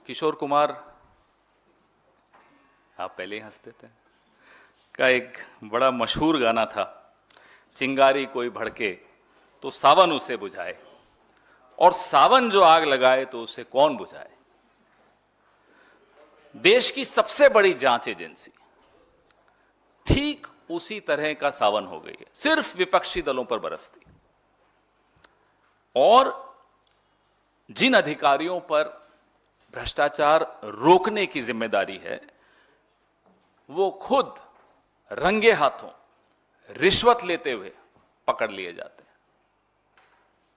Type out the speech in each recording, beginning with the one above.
किशोर कुमार, आप पहले ही हंसते थे, का एक बड़ा मशहूर गाना था, चिंगारी कोई भड़के तो सावन उसे बुझाए, और सावन जो आग लगाए तो उसे कौन बुझाए। देश की सबसे बड़ी जांच एजेंसी ठीक उसी तरह का सावन हो गई है, सिर्फ विपक्षी दलों पर बरसती। और जिन अधिकारियों पर भ्रष्टाचार रोकने की जिम्मेदारी है, वो खुद रंगे हाथों रिश्वत लेते हुए पकड़ लिए जाते हैं।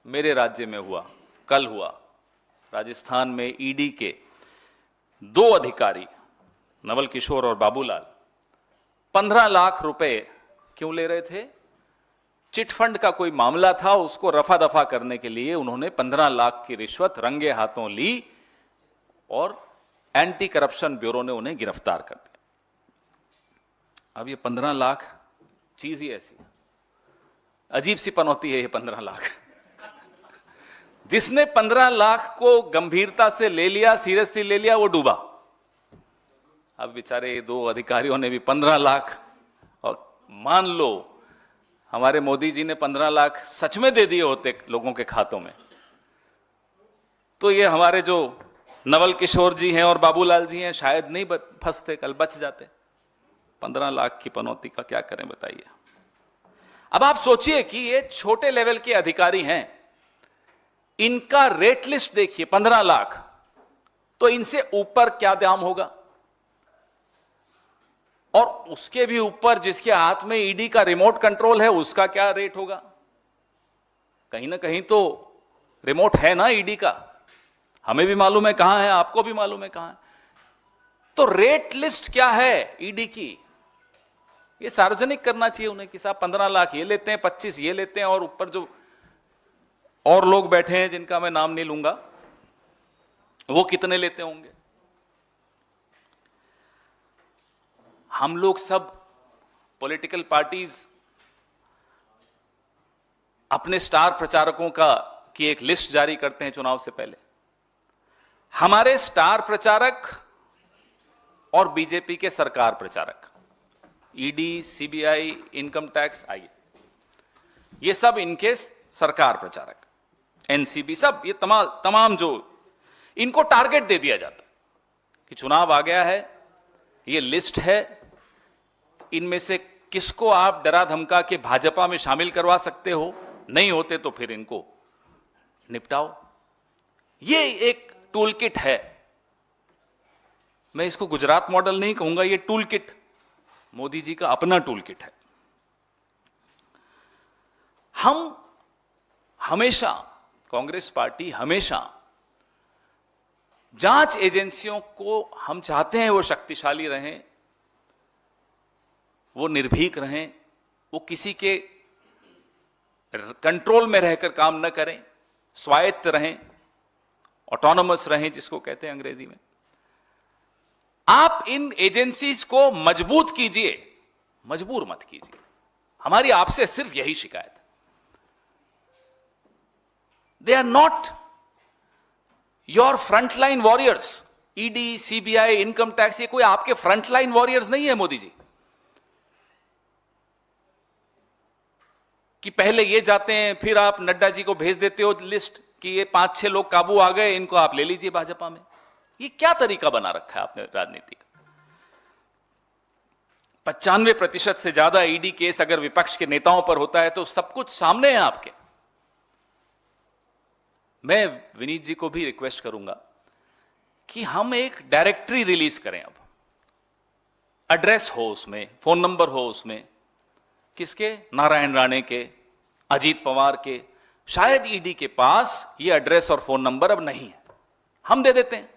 मेरे राज्य में हुआ, कल हुआ, राजस्थान में ईडी के 2 अधिकारी नवल किशोर और बाबूलाल 15 लाख रुपए क्यों ले रहे थे? चिट फंड का कोई मामला था, उसको रफा दफा करने के लिए उन्होंने 15 लाख की रिश्वत रंगे हाथों ली और एंटी करप्शन ब्यूरो ने उन्हें गिरफ्तार कर दिया। अब ये 15 लाख चीज ही ऐसी अजीब सी पनौती है। ये 15 लाख जिसने 15 लाख को गंभीरता से ले लिया, सीरियसली ले लिया, वो डूबा। अब बेचारे 2 अधिकारियों ने भी 15 लाख, और मान लो हमारे मोदी जी ने 15 लाख सच में दे दिए होते लोगों के खातों में, तो ये हमारे जो नवल किशोर जी हैं और बाबूलाल जी हैं शायद नहीं फंसते, कल बच जाते। 15 लाख की पनौती का क्या करें बताइए। अब आप सोचिए कि ये छोटे लेवल के अधिकारी हैं, इनका रेट लिस्ट देखिए 15 लाख, तो इनसे ऊपर क्या दाम होगा? और उसके भी ऊपर जिसके हाथ में ईडी का रिमोट कंट्रोल है, उसका क्या रेट होगा? कहीं ना कहीं तो रिमोट है ना ईडी का, हमें भी मालूम है कहां है, आपको भी मालूम है कहां है। तो रेट लिस्ट क्या है ईडी की, ये सार्वजनिक करना चाहिए उन्हें कि साहब 15 लाख ये लेते हैं, 25 ये लेते हैं, और ऊपर जो और लोग बैठे हैं जिनका मैं नाम नहीं लूंगा, वो कितने लेते होंगे। हम लोग सब पॉलिटिकल पार्टीज अपने स्टार प्रचारकों की एक लिस्ट जारी करते हैं चुनाव से पहले। हमारे स्टार प्रचारक और बीजेपी के सरकार प्रचारक, ईडी, सीबीआई, इनकम टैक्स, आइए, ये सब इनके सरकार प्रचारक, एनसीबी, सब ये तमाम जो इनको टारगेट दे दिया जाता है कि चुनाव आ गया है, ये लिस्ट है, इनमें से किसको आप डरा धमका के भाजपा में शामिल करवा सकते हो, नहीं होते तो फिर इनको निपटाओ। ये एक टूल किट है। मैं इसको गुजरात मॉडल नहीं कहूंगा, ये टूल किट मोदी जी का अपना टूल किट है। हम हमेशा, कांग्रेस पार्टी हमेशा जांच एजेंसियों को हम चाहते हैं वो शक्तिशाली रहें, वो निर्भीक रहें, वो किसी के कंट्रोल में रहकर काम न करें, स्वायत्त रहें, ऑटोनोमस रहें जिसको कहते हैं अंग्रेजी में। आप इन एजेंसीज को मजबूत कीजिए, मजबूर मत कीजिए। हमारी आपसे सिर्फ यही शिकायत है। They are not your frontline warriors. ED, CBI, income tax, ये कोई आपके फ्रंटलाइन वॉरियर्स नहीं है मोदी जी, कि पहले ये जाते हैं फिर आप नड्डा जी को भेज देते हो लिस्ट कि ये 5-6 लोग काबू आ गए, इनको आप ले लीजिए भाजपा में। ये क्या तरीका बना रखा है आपने राजनीति का? 95% से ज्यादा ईडी केस अगर विपक्ष के नेताओं पर होता है तो सब कुछ सामने है आपके। मैं विनीत जी को भी रिक्वेस्ट करूंगा कि हम एक डायरेक्टरी रिलीज करें। अब एड्रेस हो उसमें, फोन नंबर हो उसमें, किसके? नारायण राणे के, अजीत पवार के। शायद ईडी के पास ये एड्रेस और फोन नंबर अब नहीं है, हम दे देते हैं।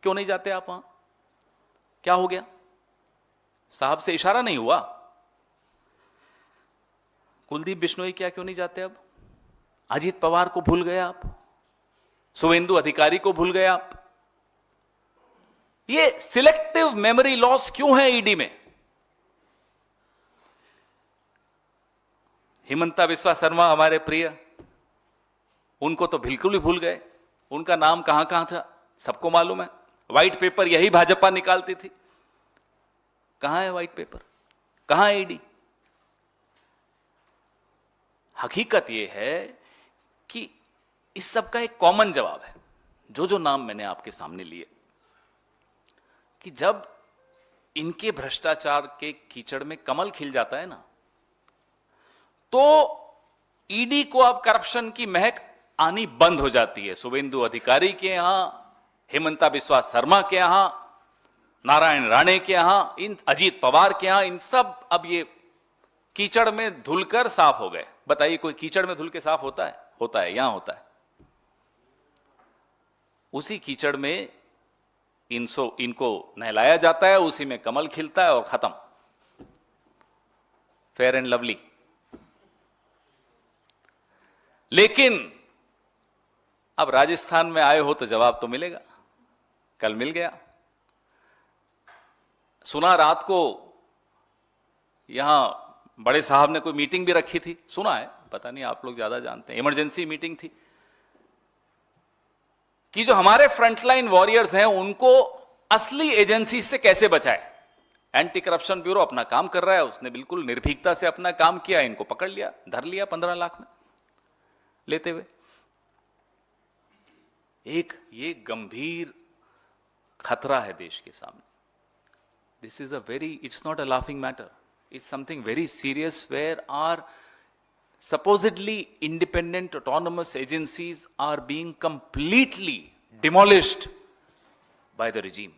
क्यों नहीं जाते आप वहां? क्या हो गया? साहब से इशारा नहीं हुआ? कुलदीप बिश्नोई क्या क्यों नहीं जाते? अब अजीत पवार को भूल गए आप, शुभेंदु अधिकारी को भूल गए आप। ये सिलेक्टिव मेमोरी लॉस क्यों है ईडी में? हिमंता बिस्वा शर्मा हमारे प्रिय, उनको तो बिल्कुल ही भूल गए। उनका नाम कहां कहां था सबको मालूम है। व्हाइट पेपर यही भाजपा निकालती थी। कहां है व्हाइट पेपर, कहां है ईडी? हकीकत यह है कि इस सब का एक कॉमन जवाब है, जो नाम मैंने आपके सामने लिए, कि जब इनके भ्रष्टाचार के कीचड़ में कमल खिल जाता है ना, तो ईडी को अब करप्शन की महक आनी बंद हो जाती है। शुभेंदु अधिकारी के यहां, हेमंता बिस्वा शर्मा के यहां, नारायण राणे के यहां, इन अजीत पवार के यहां, इन सब अब ये कीचड़ में धुलकर साफ हो गए। बताइए, कोई कीचड़ में धुल के साफ होता है? होता है, यहां होता है। उसी कीचड़ में इनको नहलाया जाता है, उसी में कमल खिलता है और खत्म, फेयर एंड लवली। लेकिन अब राजस्थान में आए हो तो जवाब तो मिलेगा। कल मिल गया। सुना रात को यहां बड़े साहब ने कोई मीटिंग भी रखी थी, सुना है, पता नहीं आप लोग ज्यादा जानते हैं, इमरजेंसी मीटिंग थी कि जो हमारे फ्रंटलाइन वॉरियर्स हैं उनको असली एजेंसी से कैसे बचाए। एंटी करप्शन ब्यूरो अपना काम कर रहा है, उसने बिल्कुल निर्भीकता से अपना काम किया, इनको पकड़ लिया, धर लिया 15 लाख में लेते हुए। एक ये गंभीर खतरा है देश के सामने। This is it's not a laughing matter, it's something very serious, where are supposedly independent autonomous agencies are being completely demolished by the regime.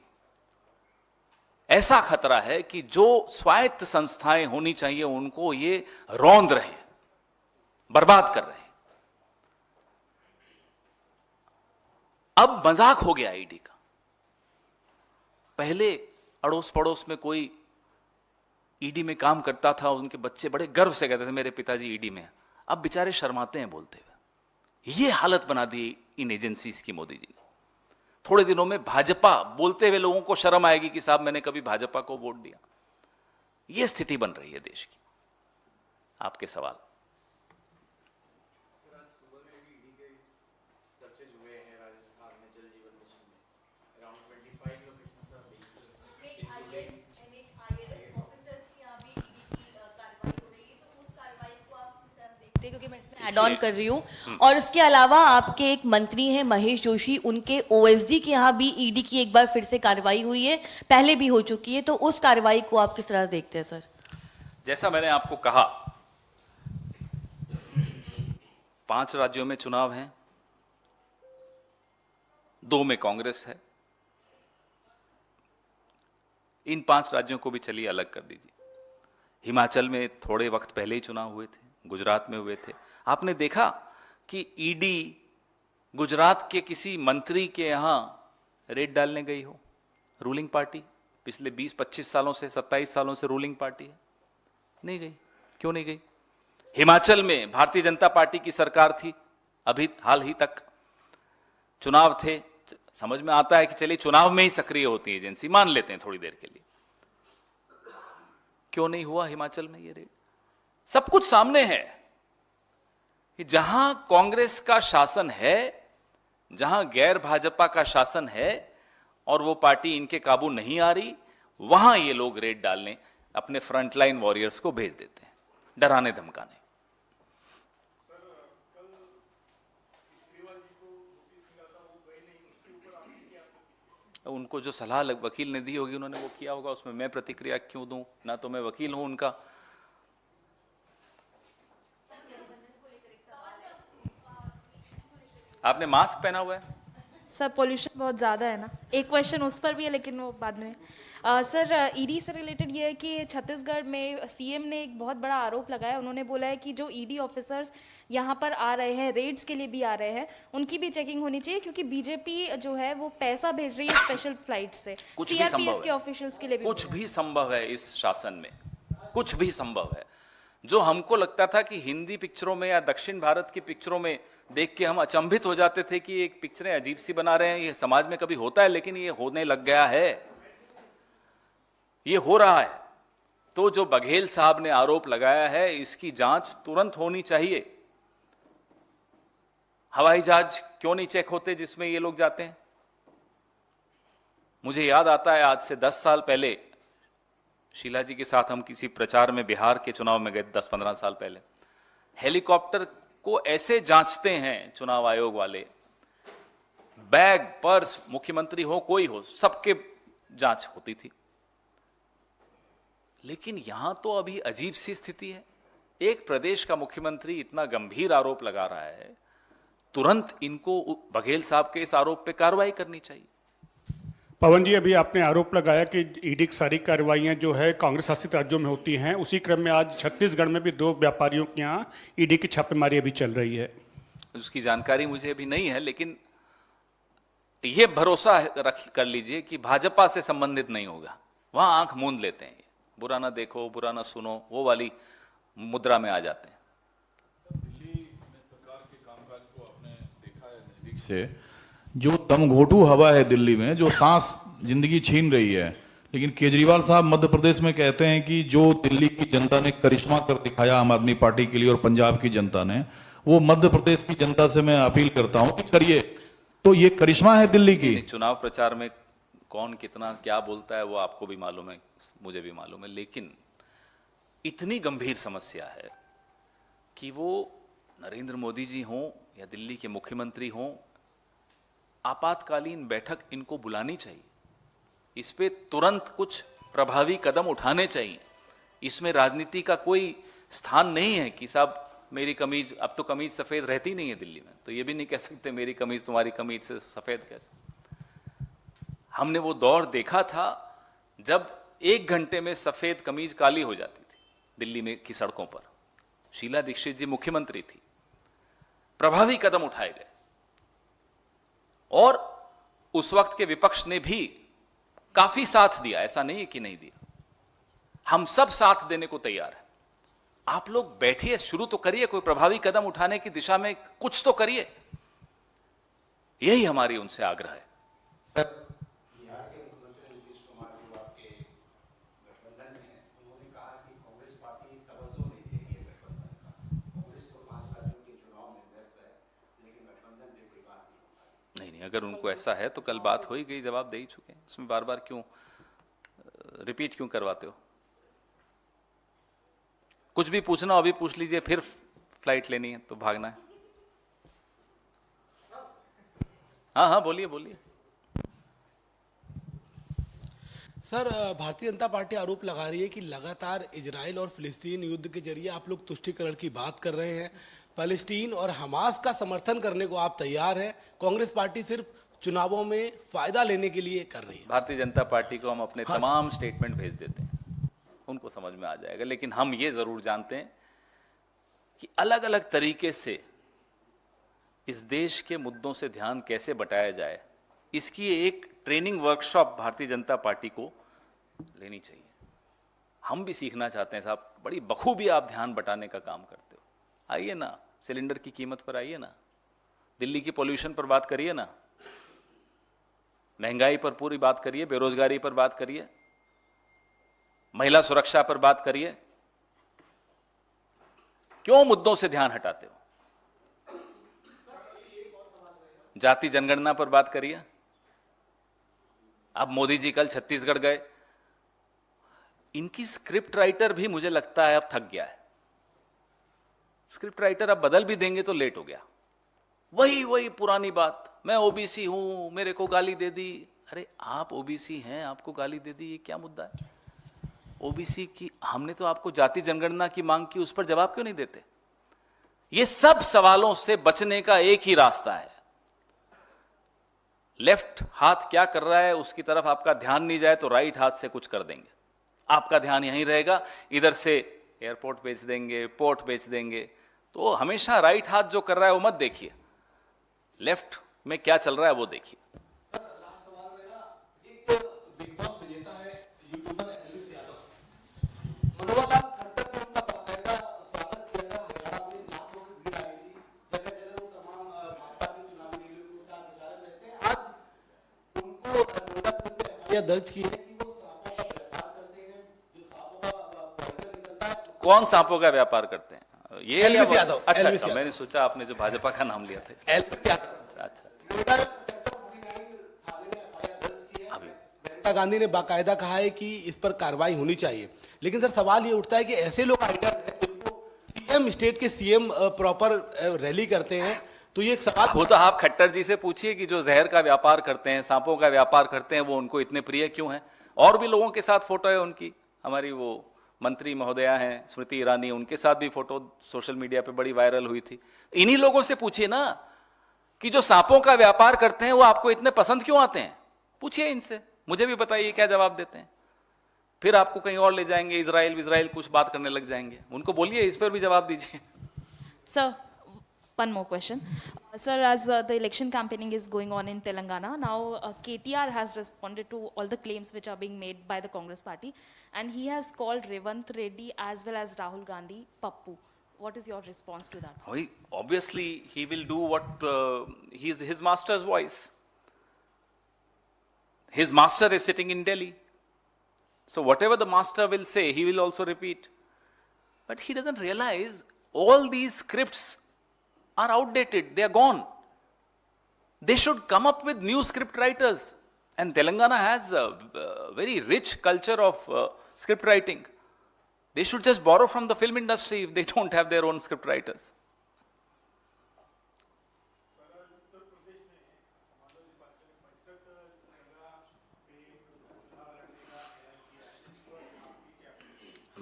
ऐसा खतरा है कि जो स्वायत्त संस्थाएं होनी चाहिए उनको ये रौंद रहे हैं, बर्बाद कर रहे हैं। अब मजाक हो गया ईडी का। पहले अड़ोस पड़ोस में कोई ईडी में काम करता था, उनके बच्चे बड़े गर्व से कहते थे मेरे पिताजी ईडी में। अब बेचारे शर्माते हैं बोलते हुए। ये हालत बना दी इन एजेंसीज की मोदी जी ने। थोड़े दिनों में भाजपा बोलते हुए लोगों को शर्म आएगी कि साहब मैंने कभी भाजपा को वोट दिया। ये स्थिति बन रही है देश की। आपके सवाल। क्योंकि मैं इसमें ऐड ऑन कर रही हूँ। और इसके अलावा आपके एक मंत्री हैं महेश जोशी, उनके ओएसडी के यहाँ भी ईडी की एक बार फिर से कार्रवाई हुई है, पहले भी हो चुकी है, तो उस कार्रवाई को आप किस तरह देखते हैं सर? जैसा मैंने आपको कहा, 5 राज्यों में चुनाव हैं, 2 में कांग्रेस है। इन 5 राज्यों को भी चलिए अलग कर दीजिए। हिमाचल में थोड़े वक्त पहले ही चुनाव हुए थे, गुजरात में हुए थे। आपने देखा कि ईडी गुजरात के किसी मंत्री के यहां रेड डालने गई हो? रूलिंग पार्टी पिछले 20-25 सालों से, 27 सालों से रूलिंग पार्टी है, नहीं गई। क्यों नहीं गई? हिमाचल में भारतीय जनता पार्टी की सरकार थी, अभी हाल ही तक चुनाव थे, समझ में आता है कि चलिए चुनाव में ही सक्रिय होती है एजेंसी, मान लेते हैं थोड़ी देर के लिए। क्यों नहीं हुआ हिमाचल में ये रेड? सब कुछ सामने है कि जहां कांग्रेस का शासन है, जहां गैर भाजपा का शासन है और वो पार्टी इनके काबू नहीं आ रही, वहां ये लोग रेड डालने अपने फ्रंटलाइन वॉरियर्स को भेज देते हैं, डराने धमकाने। उनको जो सलाह वकील ने दी होगी, उन्होंने वो किया होगा, उसमें मैं प्रतिक्रिया क्यों दूं? ना तो मैं वकील हूं उनका। आपने मास्क पहना हुआ है सर? पोल्यूशन बहुत ज़्यादा है ना। एक क्वेश्चन उस पर भी है लेकिन वो बाद में। सर, ईडी से रिलेटेड ये है कि छत्तीसगढ़ में सीएम ने एक बहुत बड़ा आरोप लगाया। उन्होंने बोला है कि जो ईडी ऑफिसर्स यहाँ पर आ रहे हैं, रेड्स के लिए भी आ रहे हैं, उनकी भी चेकिंग होनी चाहिए, क्योंकि बीजेपी जो है वो पैसा भेज रही है स्पेशल फ्लाइट से सीआरपीएफ के ऑफिशियल्स के लिए भी। कुछ भी संभव है इस शासन में, कुछ भी संभव है। जो हमको लगता था कि हिंदी पिक्चरों में या दक्षिण भारत की पिक्चरों में देख के हम अचंभित हो जाते थे कि एक पिक्चरें अजीब सी बना रहे हैं, ये समाज में कभी होता है, लेकिन ये होने लग गया है, ये हो रहा है। तो जो बघेल साहब ने आरोप लगाया है, इसकी जांच तुरंत होनी चाहिए। हवाई जहाज क्यों नहीं चेक होते जिसमें ये लोग जाते हैं? मुझे याद आता है आज से 10 साल पहले शीला जी के साथ हम किसी प्रचार में बिहार के चुनाव में गए, 10-15 साल पहले। हेलीकॉप्टर को ऐसे जांचते हैं चुनाव आयोग वाले, बैग पर्स, मुख्यमंत्री हो कोई हो, सबके जांच होती थी। लेकिन यहां तो अभी अजीब सी स्थिति है, एक प्रदेश का मुख्यमंत्री इतना गंभीर आरोप लगा रहा है, तुरंत इनको बघेल साहब के इस आरोप पे कार्रवाई करनी चाहिए। पवन जी, अभी आपने आरोप लगाया कि ईडी की सारी कार्रवाइयां जो है कांग्रेस शासित राज्यों में होती हैं, उसी क्रम में आज छत्तीसगढ़ में भी 2 व्यापारियों के यहाँ ईडी की छापेमारी अभी चल रही है। उसकी जानकारी मुझे अभी नहीं है, लेकिन यह भरोसा कर लीजिए कि भाजपा से संबंधित नहीं होगा। वहां आंख मूंद लेते हैं, बुरा ना देखो बुरा ना सुनो, वो वाली मुद्रा में आ जाते हैं। दिल्ली में सरकार के कामकाज को आपने देखा है नजदीक से, जो दमघोटू हवा है दिल्ली में, जो सांस जिंदगी छीन रही है। लेकिन केजरीवाल साहब मध्य प्रदेश में कहते हैं कि जो दिल्ली की जनता ने करिश्मा कर दिखाया आम आदमी पार्टी के लिए और पंजाब की जनता ने, वो मध्य प्रदेश की जनता से मैं अपील करता हूं कि करिए। तो ये करिश्मा है दिल्ली की। चुनाव प्रचार में कौन कितना क्या बोलता है वो आपको भी मालूम है, मुझे भी मालूम है, लेकिन इतनी गंभीर समस्या है कि वो नरेंद्र मोदी जी हों या दिल्ली के मुख्यमंत्री हों, आपातकालीन बैठक इनको बुलानी चाहिए, इस पे तुरंत कुछ प्रभावी कदम उठाने चाहिए। इसमें राजनीति का कोई स्थान नहीं है कि साहब मेरी कमीज, अब तो कमीज सफेद रहती नहीं है दिल्ली में, तो ये भी नहीं कह सकते मेरी कमीज तुम्हारी कमीज से सफेद कैसे। हमने वो दौर देखा था जब 1 घंटे में सफेद कमीज काली हो जाती थी दिल्ली में की सड़कों पर। शीला दीक्षित जी मुख्यमंत्री थी, प्रभावी कदम उठाए गए और उस वक्त के विपक्ष ने भी काफी साथ दिया, ऐसा नहीं है कि नहीं दिया। हम सब साथ देने को तैयार है। आप लोग बैठिए, शुरू तो करिए, कोई प्रभावी कदम उठाने की दिशा में कुछ तो करिए, यही हमारी उनसे आग्रह है। सर, बिहार के मुख्यमंत्री नीतीश कुमार जो आपके गठबंधन में हैं, उन्होंने कहा कि कांग्रेस पार्टी तवज्जो नहीं दे रही है गठबंधन का। कांग्रेस तो 5 राज्यों के चुनाव में व्यस्त है, लेकिन गठबंधन में कोई बात नहीं हो पाई। नहीं, अगर उनको ऐसा है तो कल बात हो ही गई, जवाब दे ही चुके हैं, इसमें बार बार क्यों रिपीट क्यों करवाते हो? कुछ भी पूछना हो अभी पूछ लीजिए, फिर फ्लाइट लेनी है तो भागना है। हाँ हाँ बोलिए बोलिए। सर, भारतीय जनता पार्टी आरोप लगा रही है कि लगातार इजराइल और फिलिस्तीन युद्ध के जरिए आप लोग तुष्टीकरण की बात कर रहे हैं, पैलेस्टीन और हमास का समर्थन करने को आप तैयार हैं, कांग्रेस पार्टी सिर्फ चुनावों में फायदा लेने के लिए कर रही है। भारतीय जनता पार्टी को हम अपने तमाम स्टेटमेंट भेज देते हैं, उनको समझ में आ जाएगा। लेकिन हम ये जरूर जानते हैं कि अलग अलग तरीके से इस देश के मुद्दों से ध्यान कैसे बटाया जाए, इसकी एक training workshop Bharatiya Janata party को लेनी चाहिए। हम भी सीखना चाहते हैं साहब, बड़ी बखूबी आप ध्यान बटाने का काम करते हो। आइए ना, सिलेंडर की कीमत पर आइए ना, दिल्ली की पॉल्यूशन पर बात करिए ना, महंगाई पर पूरी बात करिए, बेरोजगारी पर बात करिए, महिला सुरक्षा पर बात करिए। क्यों मुद्दों से ध्यान हटाते हो? जाति जनगणना पर बात करिए। अब मोदी जी कल छत्तीसगढ़ गए, इनकी स्क्रिप्ट राइटर भी मुझे लगता है अब थक गया है। स्क्रिप्ट राइटर अब बदल भी देंगे तो लेट हो गया, वही पुरानी बात, मैं ओबीसी हूं, मेरे को गाली दे दी। अरे आप ओबीसी हैं, आपको गाली दे दी, ये क्या मुद्दा है? ओबीसी की हमने तो आपको जाति जनगणना की मांग की, उस पर जवाब क्यों नहीं देते? ये सब सवालों से बचने का एक ही रास्ता है। लेफ्ट हाथ क्या कर रहा है उसकी तरफ आपका ध्यान नहीं जाए तो राइट हाथ से कुछ कर देंगे, आपका ध्यान यहीं रहेगा। इधर से एयरपोर्ट बेच देंगे, पोर्ट बेच देंगे, तो हमेशा राइट हाथ जो कर रहा है वो मत देखिए, लेफ्ट में क्या चल रहा है वो देखिए। दर्ज की है कि वो सांपों का व्यापार करते हैं, जो सांपों का पॉइजन निकलता है। कौन सांपों का व्यापार करते हैं? ये एलवीस यादव। अच्छा, एलवीस अच्छा, यादव। मैंने सोचा आपने जो भाजपा का नाम लिया था। एलवीस यादव। अच्छा अच्छा, नोएडा सेक्टर 49 थाने में एफआईआर दर्ज की है। मेनका गांधी ने बाकायदा कहा है कि इस पर कार्रवाई होनी चाहिए, लेकिन सर सवाल ये उठता है कि ऐसे लोग आइडिया सीएम, स्टेट के सीएम प्रॉपर रैली करते हैं, तो ये एक सवाल। वो तो आप खट्टर जी से पूछिए कि जो जहर का व्यापार करते हैं, सांपों का व्यापार करते हैं, वो उनको इतने प्रिय क्यों हैं। और भी लोगों के साथ फोटो है उनकी, हमारी वो मंत्री महोदया हैं स्मृति ईरानी, उनके साथ भी फोटो सोशल मीडिया पे बड़ी वायरल हुई थी। इन्हीं लोगों से पूछिए ना कि जो सांपों का व्यापार करते हैं वो आपको इतने पसंद क्यों आते हैं, पूछिए इनसे, मुझे भी बताइए क्या जवाब देते हैं। फिर आपको कहीं और ले जाएंगे, इजराइल कुछ बात करने लग जाएंगे, उनको बोलिए इस पर भी जवाब दीजिए। Sir, one more question. Sir, as the election campaigning is going on in Telangana, now KTR has responded to all the claims which are being made by the Congress party, and he has called Revant Reddy as well as Rahul Gandhi Pappu. What is your response to that, sir? Obviously, he will do what his master's voice. His master is sitting in Delhi. So whatever the master will say, he will also repeat. But he doesn't realize all these scripts are outdated. They are gone. They should come up with new script writers. And Telangana has a very rich culture of script writing. They should just borrow from the film industry if they don't have their own script writers.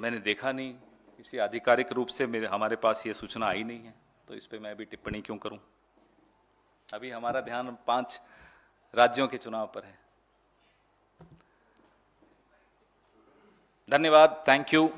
मैंने देखा नहीं, किसी आधिकारिक रूप से हमारे पास ये सूचना आई नहीं है, तो इस पे मैं अभी टिप्पणी क्यों करूं। अभी हमारा ध्यान 5 राज्यों के चुनाव पर है। धन्यवाद, थैंक यू।